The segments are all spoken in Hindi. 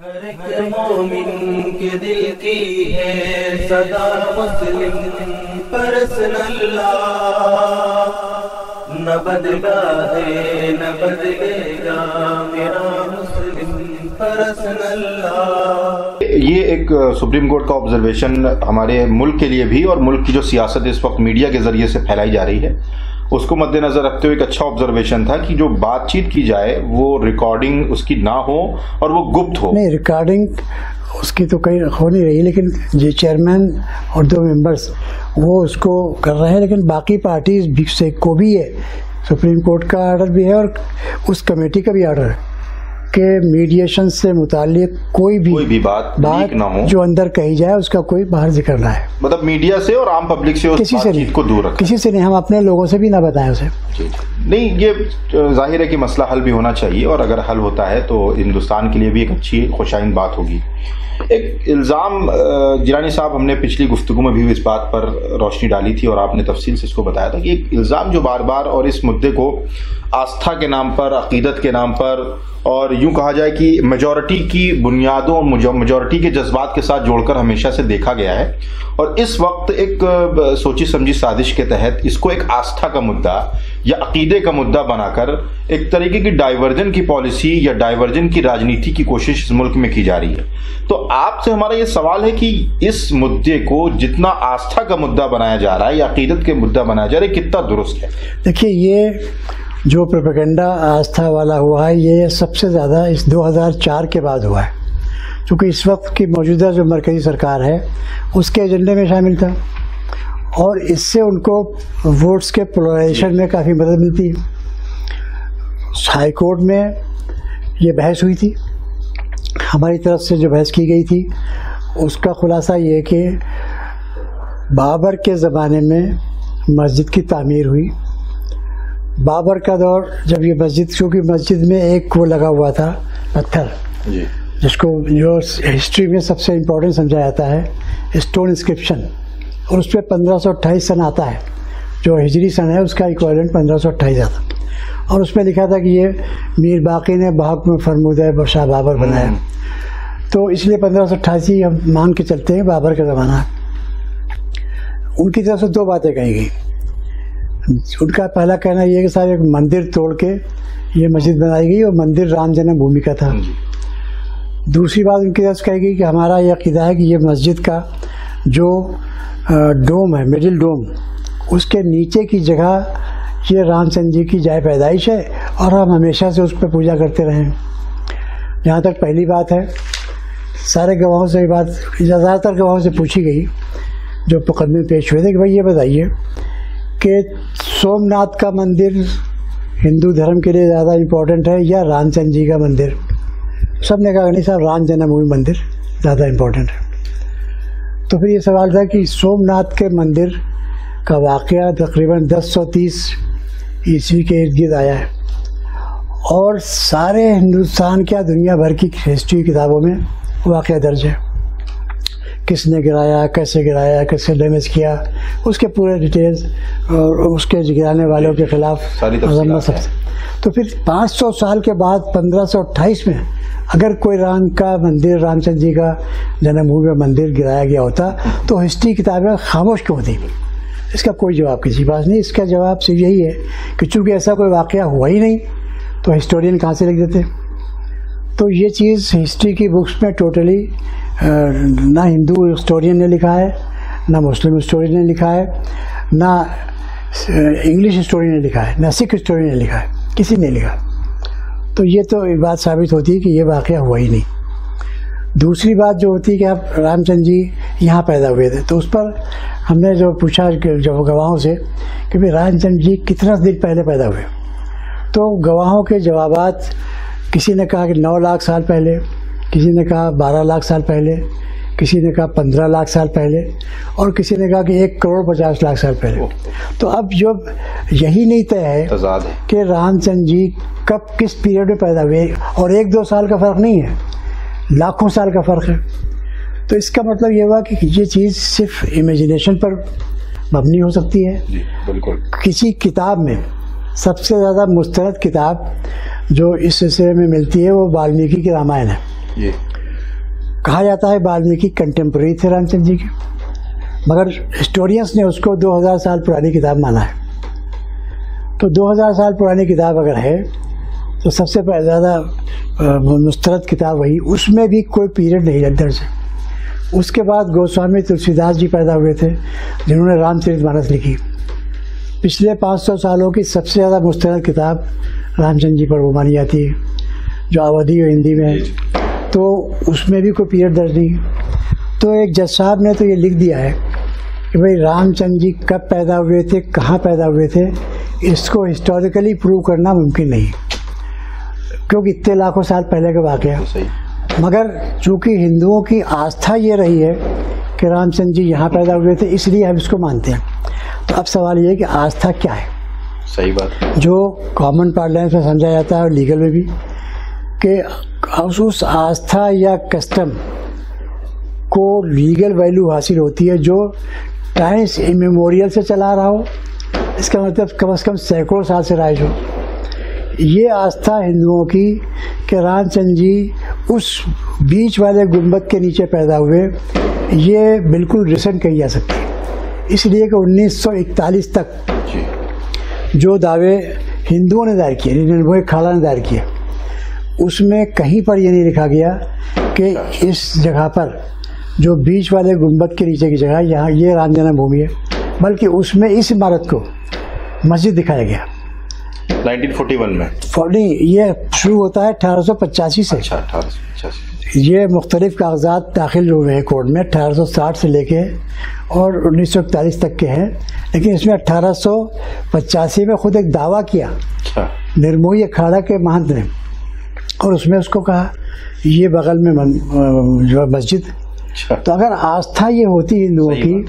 हर मोमिन के दिल की है सदा मुस्लिम पर्सनल्लाह, न बदला है न बदलेगा मेरा मुस्लिम पर्सनल्लाह। ये एक सुप्रीम कोर्ट का ऑब्जर्वेशन हमारे मुल्क के लिए भी और मुल्क की जो सियासत इस वक्त मीडिया के जरिए से फैलाई जा रही है उसको मद्देनजर रखते हुए एक अच्छा ऑब्जर्वेशन था कि जो बातचीत की जाए वो रिकॉर्डिंग उसकी ना हो और वो गुप्त हो। नहीं, रिकॉर्डिंग उसकी तो कहीं हो नहीं रही, लेकिन जो चेयरमैन और 2 मेंबर्स वो उसको कर रहे हैं, लेकिन बाकी पार्टीज से को भी है, सुप्रीम कोर्ट का आर्डर भी है और उस कमेटी का भी आर्डर है कि मीडिएशन से मुताल्लिक कोई भी बात ना हो, जो अंदर कही जाए उसका कोई बाहर जिक्र ना है। मतलब मीडिया से और आम पब्लिक से उस बातचीत को दूर रखें। किसी से नहीं, हम अपने लोगों से भी ना बताएं उसे। नहीं, ये जाहिर है कि मसला हल भी होना चाहिए और अगर हल होता है तो हिंदुस्तान के लिए भी एक अच्छी खुशाइन बात होगी। एक इल्ज़ाम जिलानी साहब, हमने पिछली गुफ्तगू में भी इस बात पर रोशनी डाली थी और आपने तफसील से इसको बताया था कि एक इल्ज़ाम जो बार बार और इस मुद्दे को आस्था के नाम पर, अकीदत के नाम पर और यूं कहा जाए कि मेजॉरिटी की बुनियादों और मेजॉरिटी के जज्बात के साथ जोड़कर हमेशा से देखा गया है और इस वक्त एक सोची समझी साजिश के तहत इसको एक आस्था का मुद्दा या अकीदे का मुद्दा बनाकर एक तरीके की डाइवर्जन की पॉलिसी या डाइवर्जन की राजनीति की कोशिश इस मुल्क में की जा रही है। तो आपसे हमारा ये सवाल है कि इस मुद्दे को जितना आस्था का मुद्दा बनाया जा रहा है या अकीदत के मुद्दा बनाया जा रहा है, कितना दुरुस्त है? देखिए, ये जो प्रोपेगेंडा आस्था वाला हुआ है ये सबसे ज़्यादा इस 2004 के बाद हुआ है, क्योंकि इस वक्त की मौजूदा जो मरकज़ी सरकार है उसके एजेंडे में शामिल था और इससे उनको वोट्स के पोलराइजेशन में काफ़ी मदद मिलती है। हाई कोर्ट में ये बहस हुई थी, हमारी तरफ से जो बहस की गई थी उसका खुलासा ये कि बाबर के ज़माने में मस्जिद की तामीर हुई। बाबर का दौर जब ये मस्जिद, क्योंकि मस्जिद में एक वो लगा हुआ था पत्थर जिसको जो हिस्ट्री में सबसे इम्पोर्टेंट समझा जाता है स्टोन इंस्क्रिप्शन, और उस पर 1528 सन आता है, जो हिजरी सन है उसका इक्विवेलेंट 1528 आता, और उसमें लिखा था कि ये मीर बाकी ने बाग में फरमूद शाह बाबर बनाया। तो इसलिए 1588 हम मान के चलते हैं बाबर का ज़माना। उनकी तरफ से 2 बातें कही गई। उनका पहला कहना यह कि सारे एक मंदिर तोड़ के ये मस्जिद बनाई गई और मंदिर राम जन्मभूमि का था। दूसरी बात उनकी तरफ से कही गई कि हमारा यह अक़ीदा है कि ये मस्जिद का जो डोम है, मिडिल डोम, उसके नीचे की जगह ये रामचंद्र जी की जाए पैदाइश है और हम हमेशा से उस पर पूजा करते रहे हैं। जहाँ तक पहली बात है, सारे गवाहों से ये बात ज़्यादातर गवाहों से पूछी गई जो मुकदमे पेश हुए थे कि भाई ये बताइए कि सोमनाथ का मंदिर हिंदू धर्म के लिए ज़्यादा इम्पोर्टेंट है या रामचंद्र जी का मंदिर? सब ने कहा नहीं साहब, राम जन्मभूमि मंदिर ज़्यादा इम्पोर्टेंट है। तो फिर ये सवाल था कि सोमनाथ के मंदिर का वाक़या तकरीबन 1030 ईस्वी के इर्द गिर्द आया है और सारे हिंदुस्तान क्या दुनिया भर की हिस्ट्री किताबों में वाक़या दर्ज है। किसने गिराया, कैसे गिराया, कैसे डैमेज किया, उसके पूरे डिटेल्स और उसके गिराने वालों के खिलाफ तो फिर 500 साल के बाद 1528 में अगर कोई राम का मंदिर, रामचंद्र जी का जन्मभूमि मंदिर गिराया गया होता तो हिस्ट्री किताबें खामोश क्यों थी? इसका कोई जवाब किसी पास नहीं। इसका जवाब सिर्फ यही है कि चूँकि ऐसा कोई वाक़या हुआ ही नहीं तो हिस्टोरियन कहाँ से लिख देते? तो ये चीज़ हिस्ट्री की बुक्स में टोटली ना हिंदू हिस्टोरियन ने लिखा है, ना मुस्लिम हिस्टोरियन ने लिखा है, ना इंग्लिश हिस्टोरियन ने लिखा है, ना सिख हिस्टोरियन ने लिखा है, किसी ने लिखा। तो ये तो एक बात साबित होती है कि ये वाक़या हुआ ही नहीं। दूसरी बात जो होती है कि आप रामचंद्र जी यहाँ पैदा हुए थे, तो उस पर हमने जो पूछा जब गवाहों से कि भाई रामचंद्र जी कितना दिन पहले पैदा हुए, तो गवाहों के जवाबात, किसी ने कहा कि 9 लाख साल पहले, किसी ने कहा 12 लाख साल पहले, किसी ने कहा 15 लाख साल पहले और किसी ने कहा कि 1,50,00,000 साल पहले। तो अब जो यही नहीं तय है कि रामचंद्र जी कब किस पीरियड में पैदा हुए, और 1-2 साल का फ़र्क नहीं है, लाखों साल का फ़र्क है। तो इसका मतलब ये हुआ कि ये चीज़ सिर्फ इमेजिनेशन पर मबनी हो सकती है। बिल्कुल। किसी किताब में सबसे ज़्यादा मुस्तरद किताब जो इस सिलसिले में मिलती है वो वाल्मीकि की रामायण है। कहा जाता है वाल्मीकि कंटेम्प्रेरी थे रामचंद्र जी के, मगर हिस्टोरियंस ने उसको 2000 साल पुरानी किताब माना है। तो 2000 साल पुरानी किताब अगर है तो सबसे ज़्यादा मुस्तरद किताब वही, उसमें भी कोई पीरियड नहीं है दर्ज है। उसके बाद गोस्वामी तुलसीदास जी पैदा हुए थे जिन्होंने रामचरितमानस लिखी। पिछले 500 सालों की सबसे ज़्यादा मुस्तरद किताब रामचंद्र जी पर वो मानी जाती है, जो अवधी और हिंदी में है, तो उसमें भी कोई पीरियड दर्ज नहीं। तो एक जज साहब ने तो ये लिख दिया है कि भाई रामचंद्र जी कब पैदा हुए थे, कहाँ पैदा हुए थे, इसको हिस्टोरिकली प्रूव करना मुमकिन नहीं, क्योंकि इतने लाखों साल पहले का वाक़या है। मगर चूँकि हिंदुओं की आस्था ये रही है कि रामचंद्र जी यहाँ पैदा हुए थे, इसलिए हम इसको मानते हैं। तो अब सवाल ये है कि आस्था क्या है। सही बात। जो कॉमन पार्लेंस में समझा जाता है और लीगल में भी, कि उस आस्था या कस्टम को लीगल वैल्यू हासिल होती है जो टाइम्स इमेमोरियल से चला रहा हो, इसका मतलब कम से कम सैकड़ों साल से राइज हो। ये आस्था हिंदुओं की कि रामचंद्र जी उस बीच वाले गुंबद के नीचे पैदा हुए, ये बिल्कुल रिसेंट कही जा सकती है। इसलिए कि 1941 तक जो दावे हिंदुओं ने दायर किए, निर्भय अखाड़ा ने दायर किए, उसमें कहीं पर ये नहीं लिखा गया कि इस जगह पर जो बीच वाले गुंबद के नीचे की जगह यहाँ ये राम जन्मभूमि है, बल्कि उसमें इस इमारत को मस्जिद दिखाया गया 1941 में। ये शुरू होता है 1885 से। अच्छा, 1885। ये मुख्तलिफ कागजात दाखिल हुए हैं कोर्ट में 1860 से लेके और 1941 तक के हैं, लेकिन इसमें 1885 में खुद एक दावा किया निर्मोही अखाड़ा के महंत ने, और उसमें उसको कहा ये बगल में जो मस्जिद। तो अगर आस्था ये होती हिंदुओं की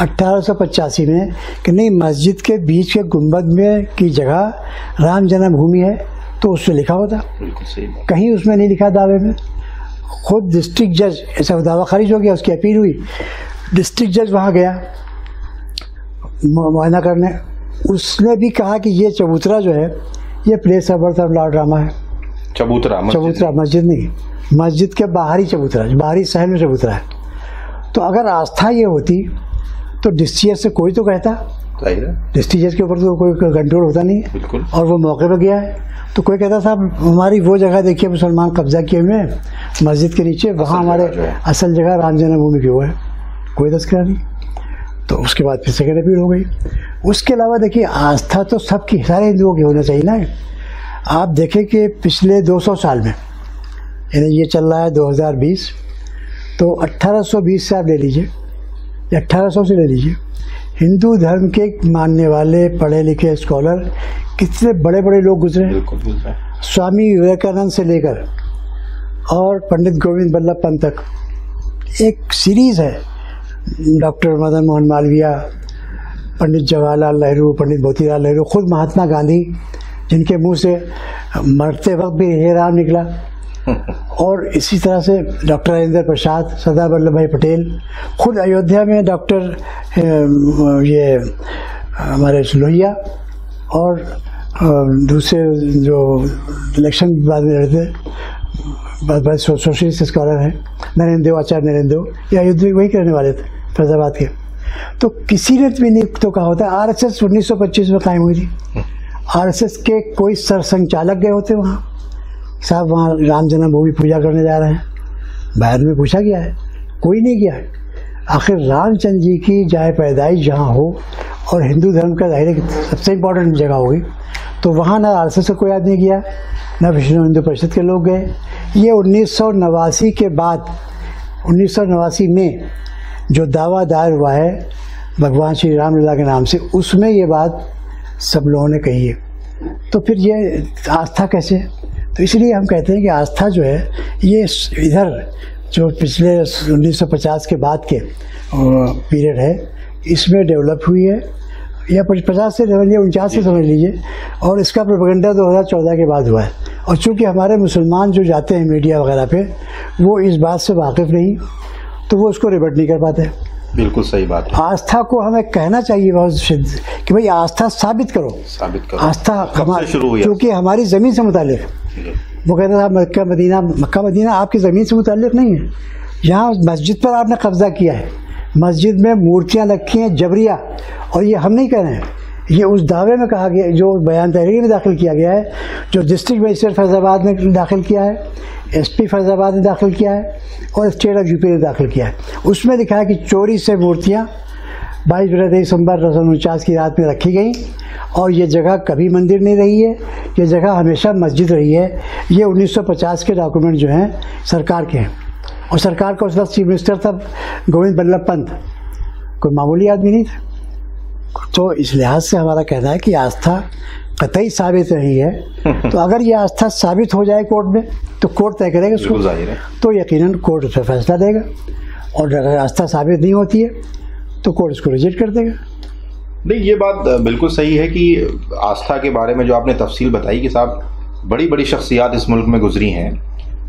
1885 में कि नहीं मस्जिद के बीच के गुंबद में की जगह राम जन्मभूमि है, तो उसमें लिखा होता। बिल्कुल सही बात। कहीं उसमें नहीं लिखा दावे में। खुद डिस्ट्रिक्ट जज, ऐसा दावा खारिज हो गया, उसकी अपील हुई, डिस्ट्रिक्ट जज वहाँ गया मुआयना करने, उसने भी कहा कि ये चबूतरा जो है ये place of birth of Lord drama है। चबूतरा मस्जिद नहीं, मस्जिद के बाहरी चबूतरा, बाहरी शहर में चबूतरा है। तो अगर आस्था ये होती तो डिस्ट्रिक्ट से कोई तो कहता, डिस्ट्रिक्ट जज के ऊपर तो कोई कंट्रोल होता नहीं है, और वो मौके पर गया है तो कोई कहता साहब हमारी वो जगह देखिए मुसलमान कब्जा किए हुए हैं मस्जिद के नीचे, वहाँ हमारे असल जगह राम जन्मभूमि की वो है, कोई तस्करा नहीं। तो उसके बाद फिर सेकेंड अपील हो गई। उसके अलावा देखिए आस्था तो सबकी, सारे हिंदुओं की होना चाहिए ना। आप देखें कि पिछले 200 साल में, यानी ये चल रहा है 2020, तो 1820 से आप ले लीजिए या 1800 से ले लीजिए, हिंदू धर्म के मानने वाले पढ़े लिखे स्कॉलर कितने बड़े बड़े लोग गुजरे। स्वामी विवेकानंद से लेकर और पंडित गोविंद बल्लभ पंत तक एक सीरीज़ है, डॉक्टर मदन मोहन मालवीय, पंडित जवाहरलाल नेहरू, पंडित मोतीलाल नेहरू, खुद महात्मा गांधी जिनके मुंह से मरते वक्त भी हे राम निकला, और इसी तरह से डॉक्टर राजेंद्र प्रसाद, सरदार वल्लभ भाई पटेल, खुद अयोध्या में डॉक्टर ये हमारे लोहिया, और दूसरे जो इलेक्शन बाद में लड़ते बड़े सोशलिस्ट स्कॉलर हैं, नरेंद्र देव, आचार्य नरेंद्र देव, ये अयोध्या वही करने वाले थे फैजाबाद के। तो किसी ने भी नहीं तो कहा होता है RSS 1925 में कायम हुई थी, RSS के कोई सरसंचालक गए होते वहाँ, साहब वहाँ राम जन्मभूमि पूजा करने जा रहे हैं, बाद में पूछा गया है, कोई नहीं गया है। आखिर रामचंद्र जी की जाए पैदाइश जहाँ हो और हिंदू धर्म का जाहिर सबसे इम्पोर्टेंट जगह होगी, तो वहाँ ना RSS से कोई आदमी गया, ना विश्व हिंदू परिषद के लोग गए। ये 1989 के बाद 1989 में जो दावा दायर हुआ है भगवान श्री रामलीला के नाम से, उसमें ये बात सब लोगों ने कही है। तो फिर ये आस्था कैसे? तो इसलिए हम कहते हैं कि आस्था जो है ये इधर जो पिछले 1950 के बाद के पीरियड है इसमें डेवलप हुई है, या 50 से 49 से समझ लीजिए, और इसका प्रोपेगेंडा 2014 के बाद हुआ है। और चूँकि हमारे मुसलमान जो जाते हैं मीडिया वगैरह पे वो इस बात से वाकिफ़ नहीं, तो वो उसको रिवर्ट नहीं कर पाते। बिल्कुल सही बात है। आस्था को हमें कहना चाहिए बहुत सिद्ध कि भाई आस्था साबित करो। आस्था हमारी शुरू हुई, क्योंकि हमारी ज़मीन से मुताल्लिक़। वो कहते हैं मक्का मदीना आपकी ज़मीन से मुताल्लिक़ नहीं है, यहाँ मस्जिद पर आपने कब्जा किया है, मस्जिद में मूर्तियाँ रखी हैं जबरिया, और ये हम नहीं कह रहे हैं, ये उस दावे में कहा गया जो बयान तहरीर में दाखिल किया गया है, जो डिस्ट्रिक्ट मजिस्ट्रेट फैज़ाबाद ने दाखिल किया है, SP फैज़ाबाद ने दाखिल किया है और स्टेट ऑफ यूपी ने दाखिल किया है। उसमें लिखा है कि चोरी से मूर्तियाँ 22 दिसंबर 1949 की रात में रखी गई और ये जगह कभी मंदिर नहीं रही है, ये जगह हमेशा मस्जिद रही है। ये 1950 के डॉक्यूमेंट जो हैं सरकार के हैं, और सरकार का उस वक्त चीफ मिनिस्टर था गोविंद बल्लभ पंत, कोई मामूली आदमी नहीं था। तो इस लिहाज से हमारा कहना है कि आस्था कतई साबित नहीं है। तो अगर ये आस्था साबित हो जाए कोर्ट में तो कोर्ट तय करेगा उसको, तो यकीनन कोर्ट उस पर फैसला देगा, और अगर आस्था साबित नहीं होती है तो कोर्ट इसको रिजेक्ट कर देगा। नहीं, ये बात बिल्कुल सही है कि आस्था के बारे में जो आपने तफसील बताई कि साहब बड़ी बड़ी शख्सियात इस मुल्क में गुजरी हैं,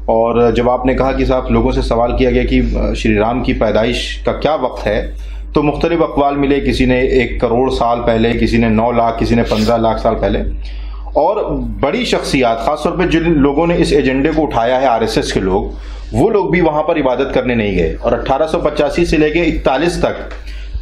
और जब आपने कहा कि साहब लोगों से सवाल किया गया कि श्री राम की पैदाइश का क्या वक्त है, तो मुख्तलिफ अक़वाल मिले, किसी ने 1 करोड़ साल पहले, किसी ने 9 लाख, किसी ने 15 लाख साल पहले। और बड़ी शख्सियात, ख़ासतौर पे जिन लोगों ने इस एजेंडे को उठाया है, RSS के लोग, वो लोग भी वहाँ पर इबादत करने नहीं गए। और 1885 से लेके 41 तक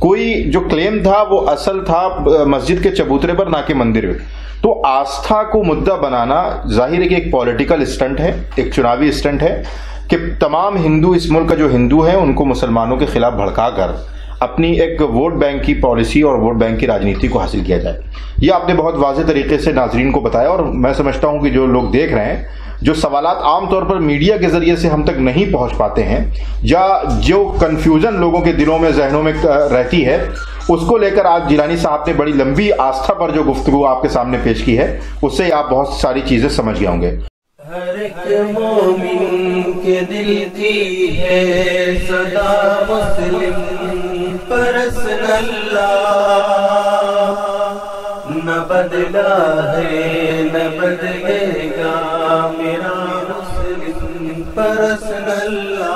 कोई जो क्लेम था वो असल था मस्जिद के चबूतरे पर, ना कि मंदिर में। तो आस्था को मुद्दा बनाना जाहिर है कि एक पॉलिटिकल स्टंट है, एक चुनावी स्टंट है कि तमाम हिंदू, इस मुल्क का जो हिंदू हैं, उनको मुसलमानों के खिलाफ भड़का कर अपनी एक वोट बैंक की पॉलिसी और वोट बैंक की राजनीति को हासिल किया जाए। ये आपने बहुत वाज़ेह तरीके से नाजरीन को बताया, और मैं समझता हूँ कि जो लोग देख रहे हैं, जो सवालात आमतौर पर मीडिया के ज़रिए से हम तक नहीं पहुँच पाते हैं, या जो कन्फ्यूज़न लोगों के दिलों में, जहनों में रहती है, उसको लेकर आज जिलानी साहब ने बड़ी लंबी आस्था पर जो गुफ्तगू आपके सामने पेश की है, उससे आप बहुत सारी चीज़ें समझ गए होंगे। हर एक मोमिन के दिल की है सदा मुस्लिम पर्सनल्लाह, न बदला है न बदलेगा मेरा मुस्लिम पर्सनल्लाह।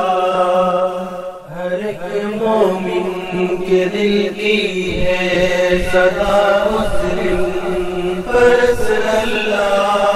हर एक मोमिन के दिल की है सदा मुस्लिम पर्सनल्लाह,